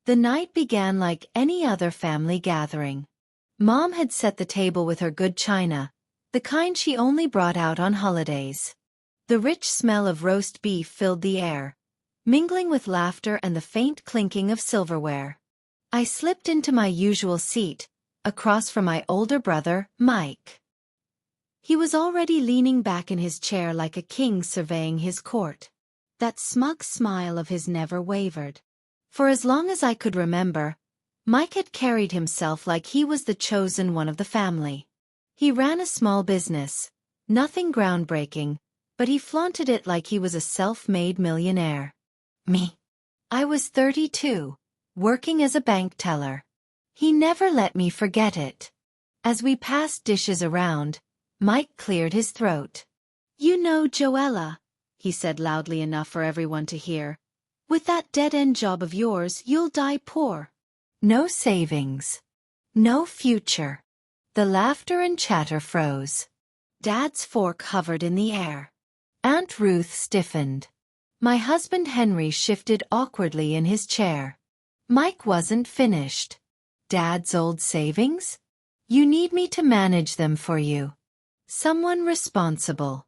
The night began like any other family gathering. Mom had set the table with her good china, the kind she only brought out on holidays. The rich smell of roast beef filled the air, mingling with laughter and the faint clinking of silverware. I slipped into my usual seat, across from my older brother, Mike. He was already leaning back in his chair like a king surveying his court. That smug smile of his never wavered. For as long as I could remember, Mike had carried himself like he was the chosen one of the family. He ran a small business, nothing groundbreaking, but he flaunted it like he was a self-made millionaire. Me. I was 32, working as a bank teller. He never let me forget it. As we passed dishes around, Mike cleared his throat. "You know, Joella," he said loudly enough for everyone to hear, "with that dead-end job of yours, you'll die poor. No savings. No future." The laughter and chatter froze. Dad's fork hovered in the air. Aunt Ruth stiffened. My husband Henry shifted awkwardly in his chair. Mike wasn't finished. "Dad's old savings? You need me to manage them for you. Someone responsible."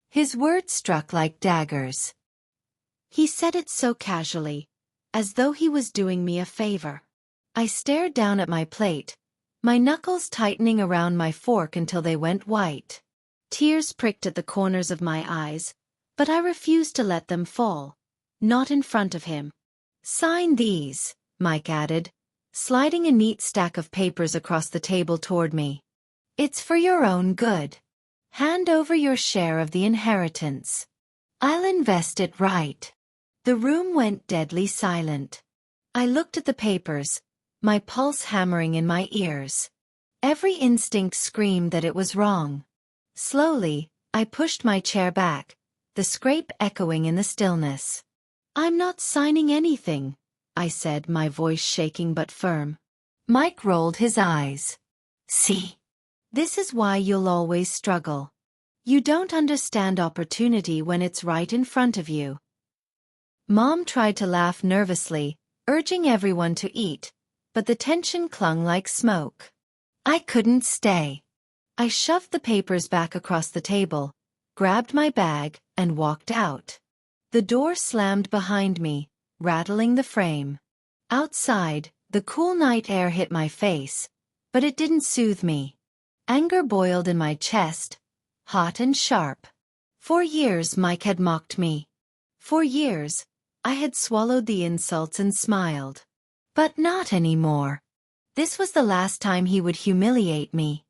His words struck like daggers. He said it so casually, as though he was doing me a favor. I stared down at my plate, my knuckles tightening around my fork until they went white. Tears pricked at the corners of my eyes, but I refused to let them fall. Not in front of him. "Sign these," Mike added, sliding a neat stack of papers across the table toward me. "It's for your own good. Hand over your share of the inheritance. I'll invest it right." The room went deadly silent. I looked at the papers, my pulse hammering in my ears. Every instinct screamed that it was wrong. Slowly, I pushed my chair back, the scrape echoing in the stillness. "I'm not signing anything," I said, my voice shaking but firm. Mike rolled his eyes. "See? This is why you'll always struggle. You don't understand opportunity when it's right in front of you." Mom tried to laugh nervously, urging everyone to eat, but the tension clung like smoke. I couldn't stay. I shoved the papers back across the table, grabbed my bag, and walked out. The door slammed behind me, rattling the frame. Outside, the cool night air hit my face, but it didn't soothe me. Anger boiled in my chest, hot and sharp. For years Mike had mocked me. For years, I had swallowed the insults and smiled. But not anymore. This was the last time he would humiliate me.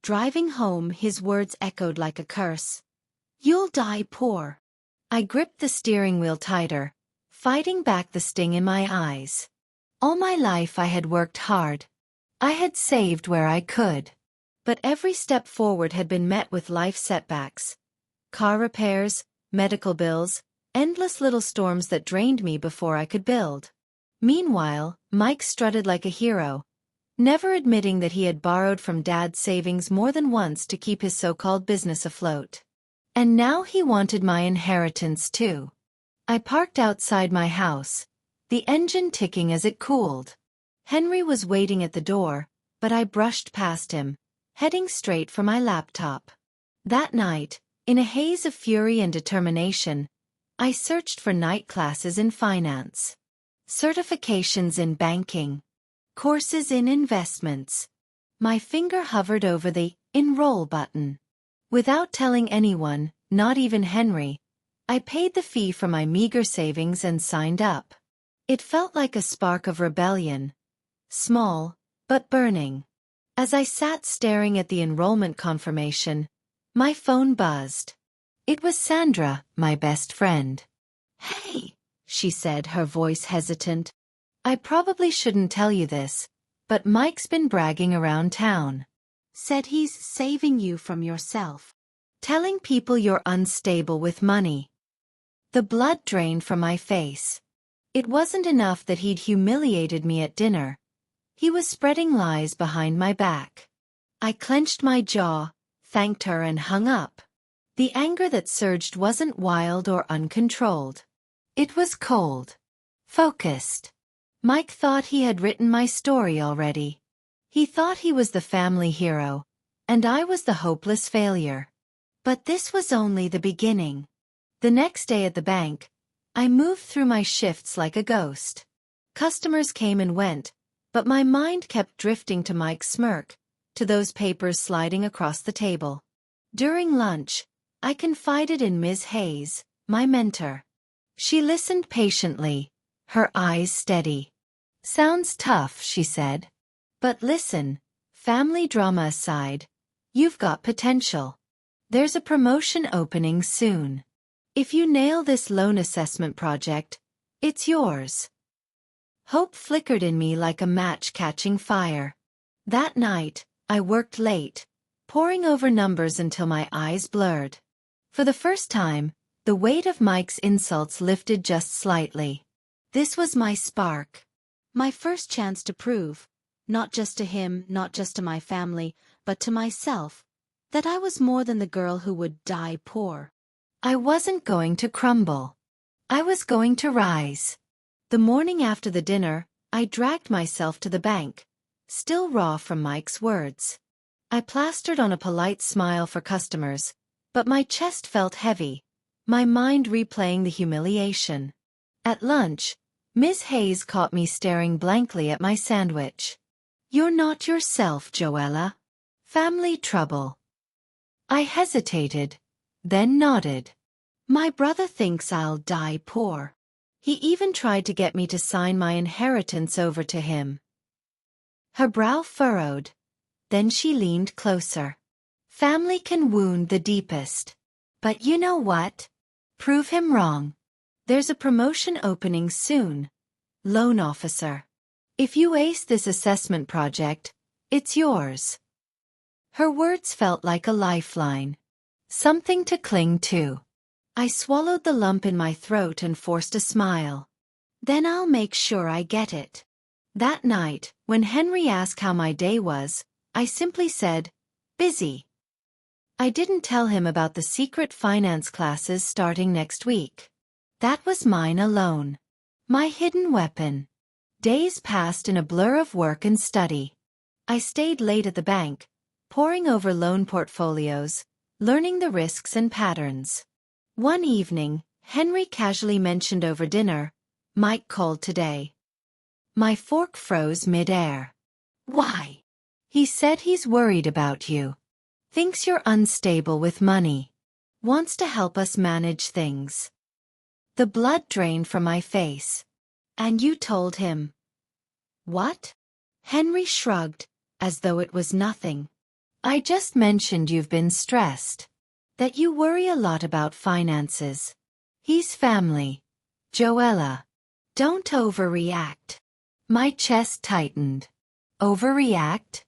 Driving home, his words echoed like a curse. "You'll die poor." I gripped the steering wheel tighter, fighting back the sting in my eyes. All my life I had worked hard. I had saved where I could. But every step forward had been met with life setbacks. Car repairs, medical bills, endless little storms that drained me before I could build. Meanwhile, Mike strutted like a hero, never admitting that he had borrowed from Dad's savings more than once to keep his so-called business afloat. And now he wanted my inheritance too. I parked outside my house, the engine ticking as it cooled. Henry was waiting at the door, but I brushed past him, heading straight for my laptop. That night, in a haze of fury and determination, I searched for night classes in finance, certifications in banking, courses in investments. My finger hovered over the enroll button. Without telling anyone, not even Henry, I paid the fee for my meager savings and signed up. It felt like a spark of rebellion. Small, but burning. As I sat staring at the enrollment confirmation, my phone buzzed. It was Sandra, my best friend. "Hey," she said, her voice hesitant. "I probably shouldn't tell you this, but Mike's been bragging around town. Said he's saving you from yourself. Telling people you're unstable with money." The blood drained from my face. It wasn't enough that he'd humiliated me at dinner. He was spreading lies behind my back. I clenched my jaw, thanked her, and hung up. The anger that surged wasn't wild or uncontrolled. It was cold. Focused. Mike thought he had written my story already. He thought he was the family hero, and I was the hopeless failure. But this was only the beginning. The next day at the bank, I moved through my shifts like a ghost. Customers came and went, but my mind kept drifting to Mike's smirk, to those papers sliding across the table. During lunch, I confided in Ms. Hayes, my mentor. She listened patiently, her eyes steady. "Sounds tough," she said. "But listen, family drama aside, you've got potential. There's a promotion opening soon. If you nail this loan assessment project, it's yours." Hope flickered in me like a match catching fire. That night, I worked late, poring over numbers until my eyes blurred. For the first time, the weight of Mike's insults lifted just slightly. This was my spark. My first chance to prove, not just to him, not just to my family, but to myself, that I was more than the girl who would die poor. I wasn't going to crumble. I was going to rise. The morning after the dinner, I dragged myself to the bank, still raw from Mike's words. I plastered on a polite smile for customers, but my chest felt heavy, my mind replaying the humiliation. At lunch, Ms. Hayes caught me staring blankly at my sandwich. "You're not yourself, Joella. Family trouble." I hesitated, then nodded. "My brother thinks I'll die poor. He even tried to get me to sign my inheritance over to him." Her brow furrowed. Then she leaned closer. "Family can wound the deepest. But you know what? Prove him wrong. There's a promotion opening soon. Loan officer. If you ace this assessment project, it's yours." Her words felt like a lifeline. Something to cling to. I swallowed the lump in my throat and forced a smile. "Then I'll make sure I get it." That night, when Henry asked how my day was, I simply said, "Busy." I didn't tell him about the secret finance classes starting next week. That was mine alone. My hidden weapon. Days passed in a blur of work and study. I stayed late at the bank, poring over loan portfolios, learning the risks and patterns. One evening, Henry casually mentioned over dinner, "Mike called today." My fork froze mid-air. "Why?" "He said he's worried about you. Thinks you're unstable with money. Wants to help us manage things." The blood drained from my face. "And you told him?" "What?" Henry shrugged, as though it was nothing. "I just mentioned you've been stressed. That you worry a lot about finances. He's family. Joella. Don't overreact." My chest tightened. Overreact?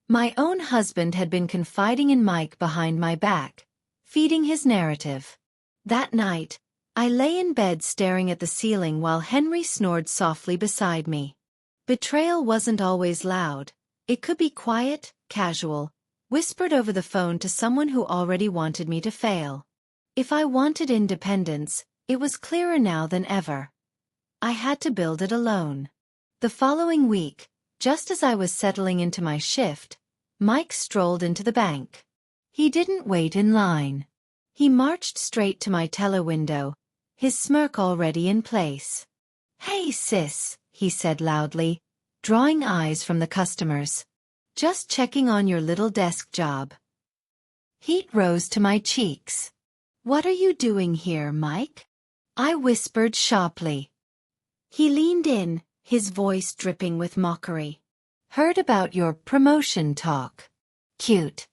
My own husband had been confiding in Mike behind my back, feeding his narrative. That night, I lay in bed staring at the ceiling while Henry snored softly beside me. Betrayal wasn't always loud. It could be quiet, casual, whispered over the phone to someone who already wanted me to fail. If I wanted independence, it was clearer now than ever. I had to build it alone. The following week, just as I was settling into my shift, Mike strolled into the bank. He didn't wait in line. He marched straight to my teller window, his smirk already in place. "Hey sis," he said loudly, drawing eyes from the customers. "Just checking on your little desk job." Heat rose to my cheeks. "What are you doing here, Mike?" I whispered sharply. He leaned in, his voice dripping with mockery. "Heard about your promotion talk. Cute.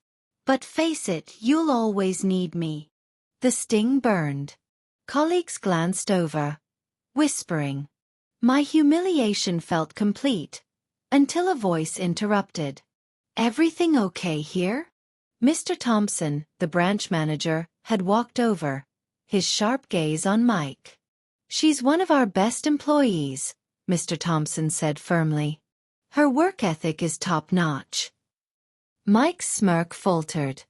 But face it, you'll always need me." The sting burned. Colleagues glanced over, whispering. My humiliation felt complete, until a voice interrupted. "Everything okay here?" Mr. Thompson, the branch manager, had walked over, his sharp gaze on Mike. "She's one of our best employees," Mr. Thompson said firmly. "Her work ethic is top-notch." Mike's smirk faltered.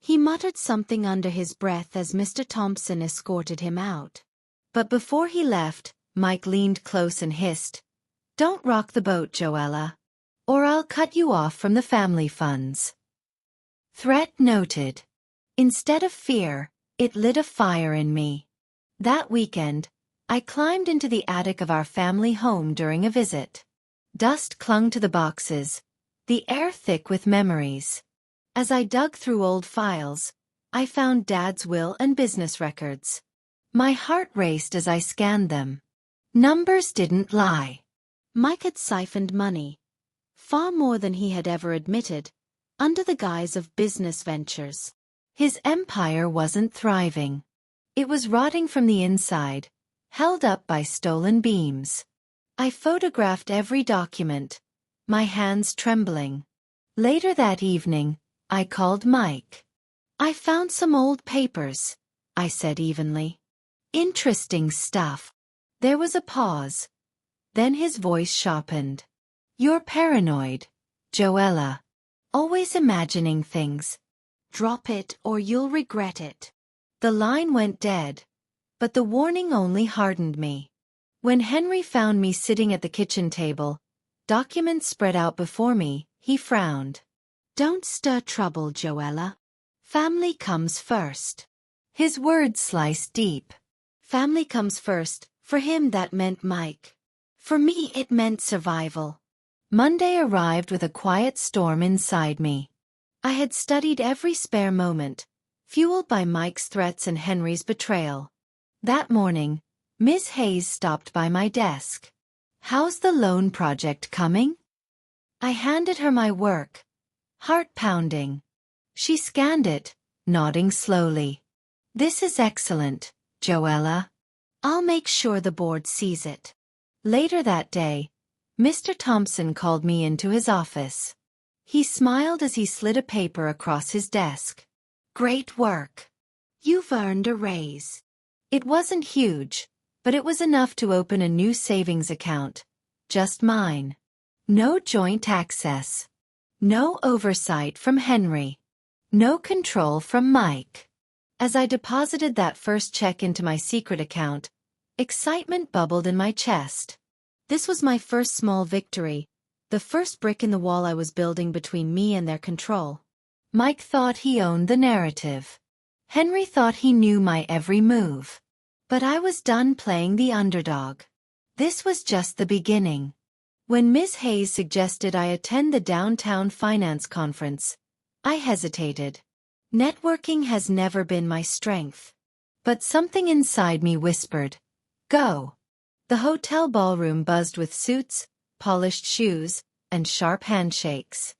He muttered something under his breath as Mr. Thompson escorted him out. But before he left, Mike leaned close and hissed, Don't rock the boat, Joella, or I'll cut you off from the family funds. Threat noted. Instead of fear, it lit a fire in me. That weekend, I climbed into the attic of our family home during a visit. Dust clung to the boxes, the air thick with memories. As I dug through old files, I found Dad's will and business records. My heart raced as I scanned them. Numbers didn't lie. Mike had siphoned money, far more than he had ever admitted, under the guise of business ventures. His empire wasn't thriving. It was rotting from the inside, held up by stolen beams. I photographed every document, my hands trembling. Later that evening, I called Mike. I found some old papers, I said evenly. Interesting stuff. There was a pause. Then his voice sharpened. You're paranoid, Joella. Always imagining things. Drop it or you'll regret it. The line went dead, but the warning only hardened me. When Henry found me sitting at the kitchen table, documents spread out before me, he frowned. Don't stir trouble, Joella. Family comes first. His words sliced deep. Family comes first. For him that meant Mike. For me it meant survival. Monday arrived with a quiet storm inside me. I had studied every spare moment, fueled by Mike's threats and Henry's betrayal. That morning, Ms. Hayes stopped by my desk. How's the loan project coming? I handed her my work, heart pounding. She scanned it, nodding slowly. This is excellent, Joella. I'll make sure the board sees it. Later that day, Mr. Thompson called me into his office. He smiled as he slid a paper across his desk. Great work. You've earned a raise. It wasn't huge, but it was enough to open a new savings account. Just mine. No joint access. No oversight from Henry. No control from Mike. As I deposited that first check into my secret account, excitement bubbled in my chest. This was my first small victory, the first brick in the wall I was building between me and their control. Mike thought he owned the narrative. Henry thought he knew my every move. But I was done playing the underdog. This was just the beginning. When Ms. Hayes suggested I attend the downtown finance conference, I hesitated. Networking has never been my strength. But something inside me whispered, go. The hotel ballroom buzzed with suits, polished shoes, and sharp handshakes.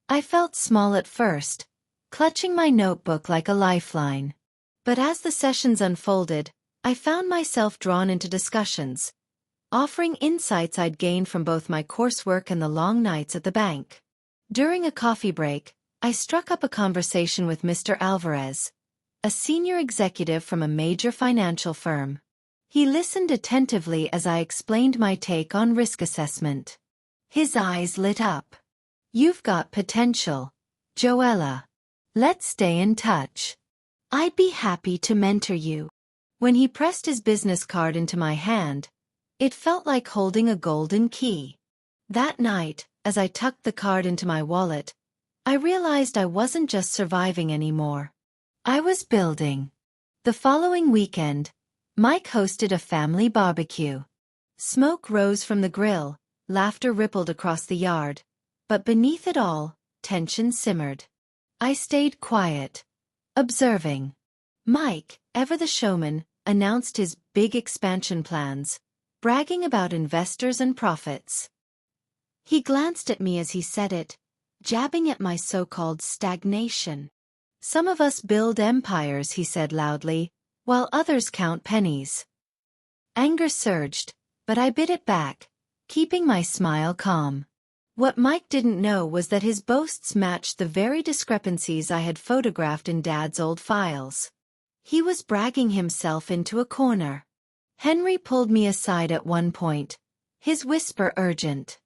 I felt small at first, clutching my notebook like a lifeline. But as the sessions unfolded, I found myself drawn into discussions, offering insights I'd gained from both my coursework and the long nights at the bank. During a coffee break, I struck up a conversation with Mr. Alvarez, a senior executive from a major financial firm. He listened attentively as I explained my take on risk assessment. His eyes lit up. You've got potential, Joella. Let's stay in touch. I'd be happy to mentor you. When he pressed his business card into my hand, it felt like holding a golden key. That night, as I tucked the card into my wallet, I realized I wasn't just surviving anymore. I was building. The following weekend, Mike hosted a family barbecue. Smoke rose from the grill, laughter rippled across the yard, but beneath it all, tension simmered. I stayed quiet, observing. Mike, ever the showman, announced his big expansion plans, bragging about investors and profits. He glanced at me as he said it, jabbing at my so-called stagnation. Some of us build empires, he said loudly, while others count pennies. Anger surged, but I bit it back, keeping my smile calm. What Mike didn't know was that his boasts matched the very discrepancies I had photographed in Dad's old files. He was bragging himself into a corner. Henry pulled me aside at one point, his whisper urgent.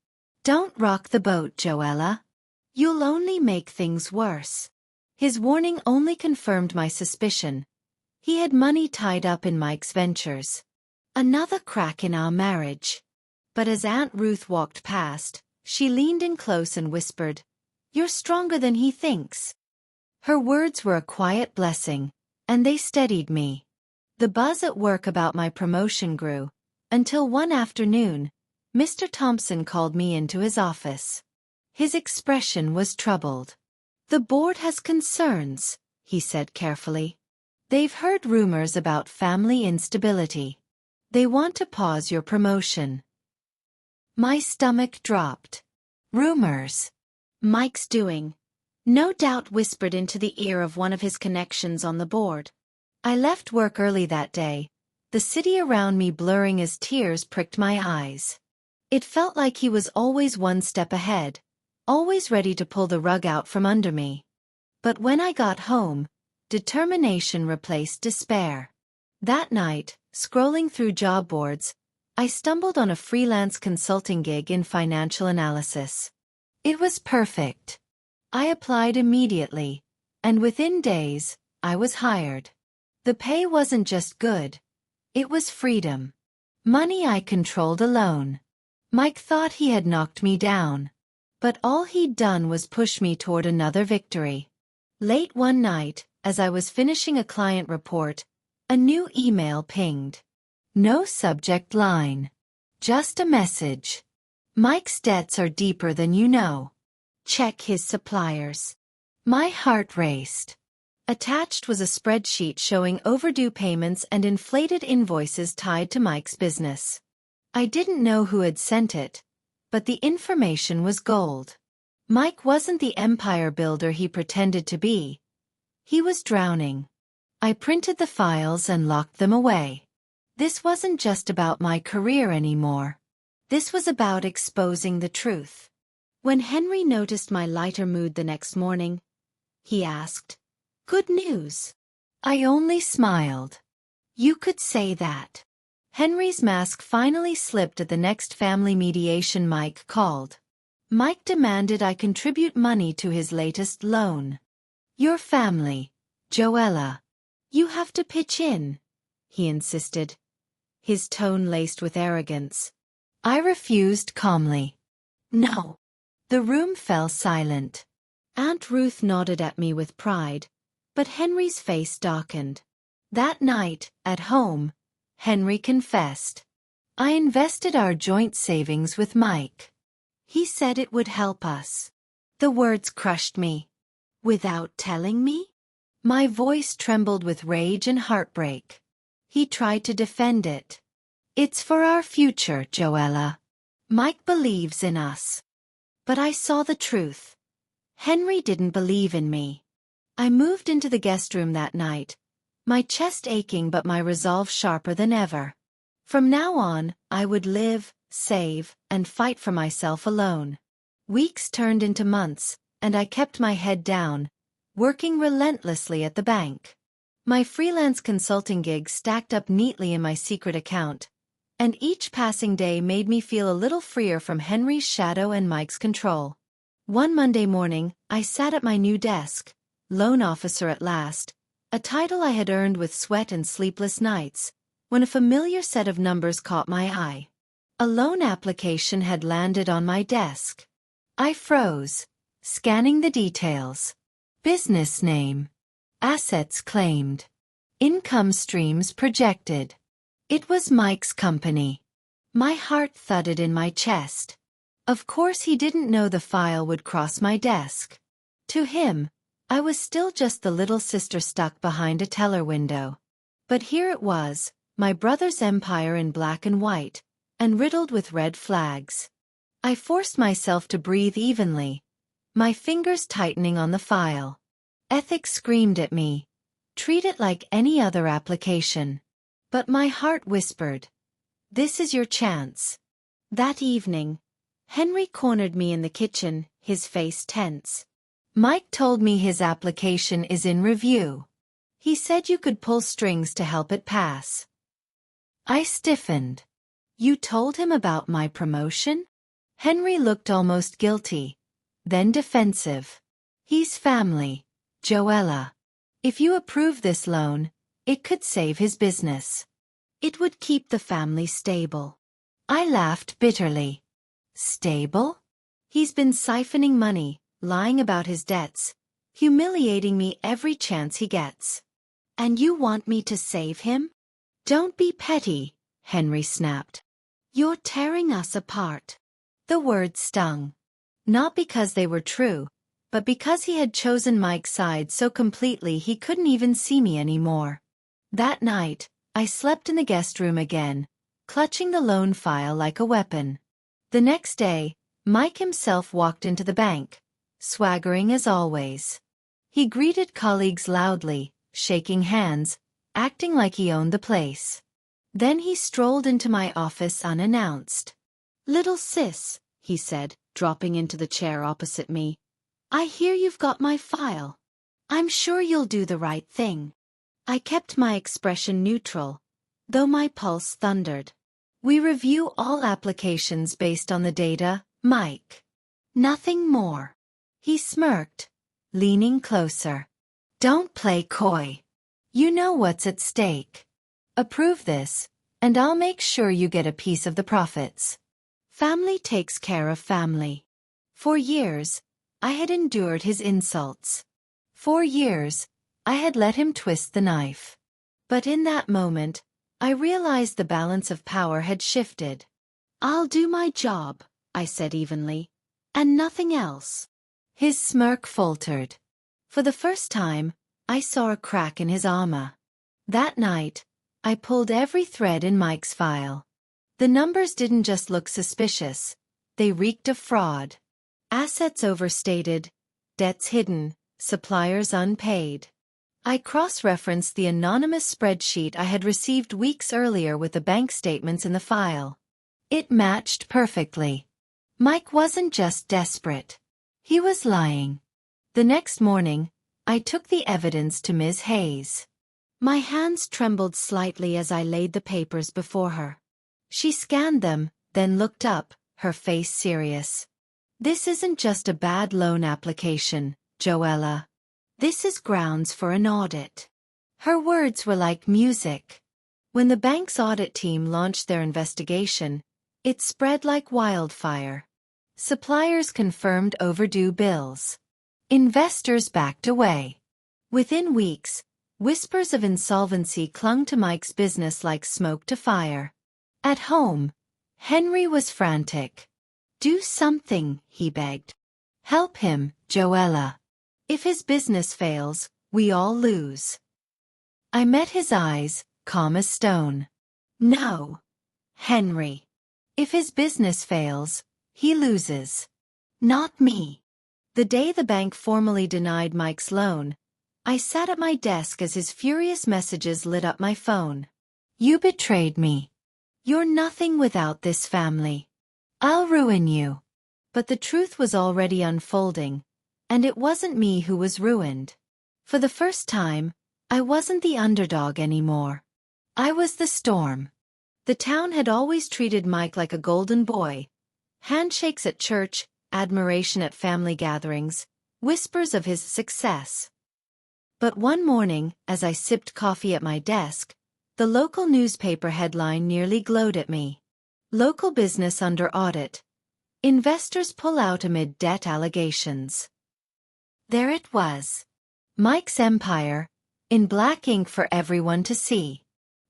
Don't rock the boat, Joella. You'll only make things worse. His warning only confirmed my suspicion. He had money tied up in Mike's ventures. Another crack in our marriage. But as Aunt Ruth walked past, she leaned in close and whispered, "You're stronger than he thinks." Her words were a quiet blessing, and they steadied me. The buzz at work about my promotion grew, until one afternoon, Mr. Thompson called me into his office. His expression was troubled. "The board has concerns," he said carefully. "They've heard rumors about family instability. They want to pause your promotion." My stomach dropped. Rumors. Mike's doing. No doubt whispered into the ear of one of his connections on the board. I left work early that day, the city around me blurring as tears pricked my eyes. It felt like he was always one step ahead, always ready to pull the rug out from under me. But when I got home, determination replaced despair. That night, scrolling through job boards, I stumbled on a freelance consulting gig in financial analysis. It was perfect. I applied immediately, and within days, I was hired. The pay wasn't just good. It was freedom. Money I controlled alone. Mike thought he had knocked me down. But all he'd done was push me toward another victory. Late one night, as I was finishing a client report, a new email pinged. No subject line. Just a message. "Mike's debts are deeper than you know. Check his suppliers." My heart raced. Attached was a spreadsheet showing overdue payments and inflated invoices tied to Mike's business. I didn't know who had sent it, but the information was gold. Mike wasn't the empire builder he pretended to be. He was drowning. I printed the files and locked them away. This wasn't just about my career anymore. This was about exposing the truth. When Henry noticed my lighter mood the next morning, he asked, "Good news?" I only smiled. "You could say that." Henry's mask finally slipped at the next family mediation Mike called. Mike demanded I contribute money to his latest loan. "Your family, Joella. You have to pitch in," he insisted, his tone laced with arrogance. I refused calmly. "No." The room fell silent. Aunt Ruth nodded at me with pride, but Henry's face darkened. That night, at home, Henry confessed. "I invested our joint savings with Mike. He said it would help us." The words crushed me. "Without telling me?" My voice trembled with rage and heartbreak. He tried to defend it. "It's for our future, Joella. Mike believes in us." But I saw the truth. Henry didn't believe in me. I moved into the guest room that night, my chest aching but my resolve sharper than ever. From now on, I would live, save, and fight for myself alone. Weeks turned into months, and I kept my head down, working relentlessly at the bank. My freelance consulting gigs stacked up neatly in my secret account, and each passing day made me feel a little freer from Henry's shadow and Mike's control. One Monday morning, I sat at my new desk, loan officer at last, a title I had earned with sweat and sleepless nights, when a familiar set of numbers caught my eye. A loan application had landed on my desk. I froze, scanning the details. Business name. Assets claimed. Income streams projected. It was Mike's company. My heart thudded in my chest. Of course he didn't know the file would cross my desk. To him, I was still just the little sister stuck behind a teller window. But here it was, my brother's empire in black and white, and riddled with red flags. I forced myself to breathe evenly, my fingers tightening on the file. Ethics screamed at me, "Treat it like any other application." But my heart whispered, "This is your chance." That evening, Henry cornered me in the kitchen, his face tense. "Mike told me his application is in review. He said you could pull strings to help it pass." I stiffened. "You told him about my promotion?" Henry looked almost guilty, then defensive. "He's family, Joella. If you approve this loan, it could save his business. It would keep the family stable." I laughed bitterly. Stable? He's been siphoning money, lying about his debts, humiliating me every chance he gets. And you want me to save him? Don't be petty, Henry snapped. You're tearing us apart. The words stung. Not because they were true, but because he had chosen Mike's side so completely he couldn't even see me anymore. That night, I slept in the guest room again, clutching the loan file like a weapon. The next day, Mike himself walked into the bank, swaggering as always. He greeted colleagues loudly, shaking hands, acting like he owned the place. Then he strolled into my office unannounced. "Little sis," he said, dropping into the chair opposite me. "I hear you've got my file. I'm sure you'll do the right thing." I kept my expression neutral, though my pulse thundered. "We review all applications based on the data, Mike. Nothing more." He smirked, leaning closer. "Don't play coy. You know what's at stake. Approve this, and I'll make sure you get a piece of the profits." Family takes care of family. For years, I had endured his insults. For years, I had let him twist the knife. But in that moment, I realized the balance of power had shifted. "I'll do my job," I said evenly, "and nothing else." His smirk faltered. For the first time, I saw a crack in his armor. That night, I pulled every thread in Mike's file. The numbers didn't just look suspicious, they reeked of fraud. Assets overstated, debts hidden, suppliers unpaid. I cross-referenced the anonymous spreadsheet I had received weeks earlier with the bank statements in the file. It matched perfectly. Mike wasn't just desperate. He was lying. The next morning, I took the evidence to Ms. Hayes. My hands trembled slightly as I laid the papers before her. She scanned them, then looked up, her face serious. "This isn't just a bad loan application, Joella. This is grounds for an audit." Her words were like music. When the bank's audit team launched their investigation, it spread like wildfire. Suppliers confirmed overdue bills. Investors backed away. Within weeks, whispers of insolvency clung to Mike's business like smoke to fire. At home, Henry was frantic. "Do something," he begged. "Help him, Joella. If his business fails, we all lose." I met his eyes, calm as stone. "No, Henry. If his business fails, he loses. Not me." The day the bank formally denied Mike's loan, I sat at my desk as his furious messages lit up my phone. "You betrayed me. You're nothing without this family. I'll ruin you." But the truth was already unfolding, and it wasn't me who was ruined. For the first time, I wasn't the underdog anymore. I was the storm. The town had always treated Mike like a golden boy. Handshakes at church, admiration at family gatherings, whispers of his success. But one morning, as I sipped coffee at my desk, the local newspaper headline nearly glowed at me. "Local business under audit. Investors pull out amid debt allegations." There it was. Mike's empire, in black ink for everyone to see.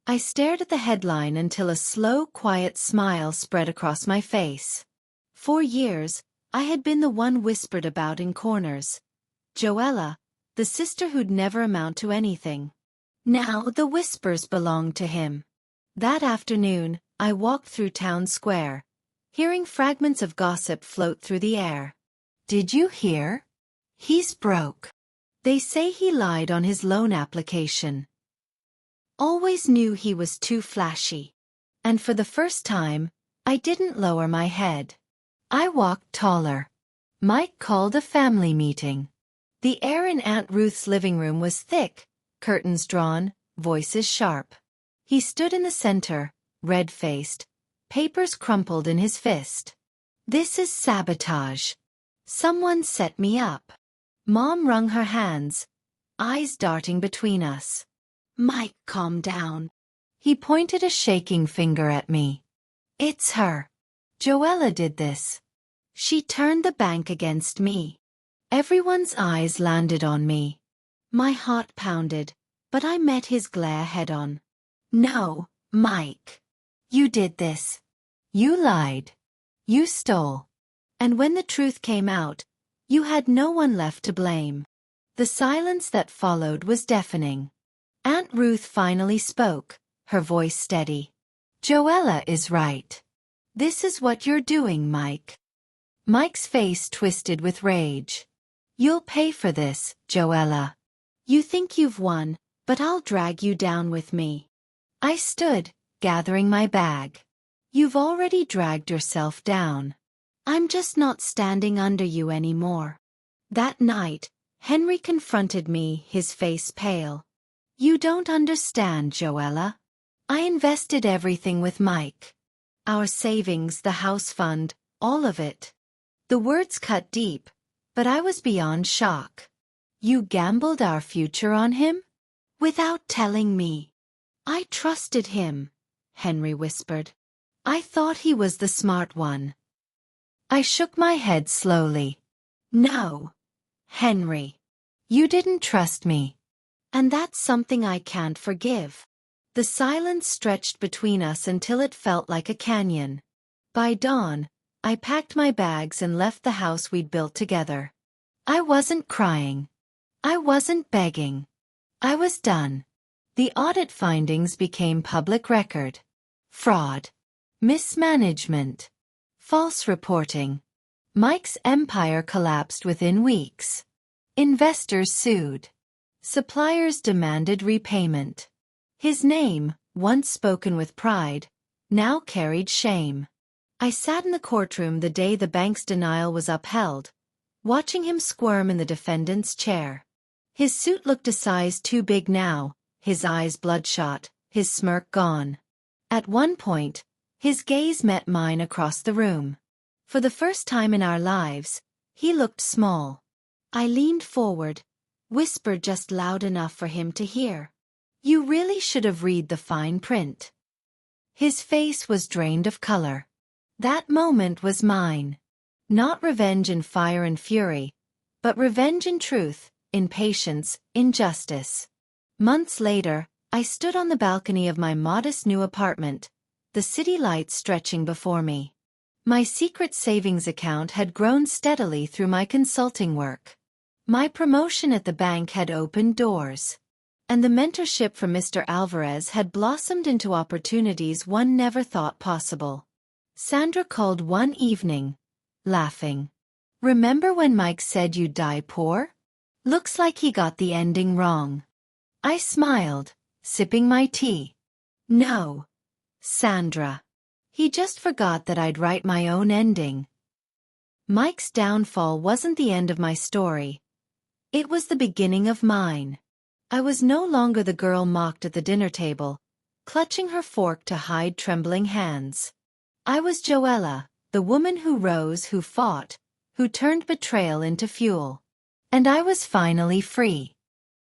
I stared at the headline until a slow, quiet smile spread across my face. For years, I had been the one whispered about in corners. Joella, the sister who'd never amount to anything. Now the whispers belonged to him. That afternoon, I walked through town square, hearing fragments of gossip float through the air. "Did you hear? He's broke. They say he lied on his loan application. Always knew he was too flashy." And for the first time, I didn't lower my head. I walked taller. Mike called a family meeting. The air in Aunt Ruth's living room was thick, curtains drawn, voices sharp. He stood in the center, red-faced, papers crumpled in his fist. "This is sabotage. Someone set me up." Mom wrung her hands, eyes darting between us. "Mike, calm down." He pointed a shaking finger at me. It's her. Joella did this. She turned the bank against me. Everyone's eyes landed on me. My heart pounded, but I met his glare head-on. No, Mike. You did this. You lied. You stole. And when the truth came out, you had no one left to blame. The silence that followed was deafening. Aunt Ruth finally spoke, her voice steady. Joella is right. This is what you're doing, Mike. Mike's face twisted with rage. You'll pay for this, Joella. You think you've won, but I'll drag you down with me. I stood, gathering my bag. You've already dragged yourself down. I'm just not standing under you anymore. That night, Henry confronted me, his face pale. You don't understand, Joella. I invested everything with Mike. Our savings, the house fund, all of it. The words cut deep, but I was beyond shock. You gambled our future on him? Without telling me. I trusted him, Henry whispered. I thought he was the smart one. I shook my head slowly. No, Henry. You didn't trust me. And that's something I can't forgive. The silence stretched between us until it felt like a canyon. By dawn, I packed my bags and left the house we'd built together. I wasn't crying. I wasn't begging. I was done. The audit findings became public record. Fraud. Mismanagement. False reporting. Mike's empire collapsed within weeks. Investors sued. Suppliers demanded repayment. His name, once spoken with pride, now carried shame. I sat in the courtroom the day the bank's denial was upheld, watching him squirm in the defendant's chair. His suit looked a size too big now, his eyes bloodshot, his smirk gone. At one point, his gaze met mine across the room. For the first time in our lives, he looked small. I leaned forward, whispered just loud enough for him to hear. You really should have read the fine print. His face was drained of color. That moment was mine. Not revenge in fire and fury, but revenge in truth, in patience, in justice. Months later, I stood on the balcony of my modest new apartment, the city lights stretching before me. My secret savings account had grown steadily through my consulting work. My promotion at the bank had opened doors. And the mentorship from Mr. Alvarez had blossomed into opportunities one never thought possible. Sandra called one evening, laughing. Remember when Mike said you'd die poor? Looks like he got the ending wrong. I smiled, sipping my tea. No, Sandra. He just forgot that I'd write my own ending. Mike's downfall wasn't the end of my story. It was the beginning of mine. I was no longer the girl mocked at the dinner table, clutching her fork to hide trembling hands. I was Joella, the woman who rose, who fought, who turned betrayal into fuel. And I was finally free.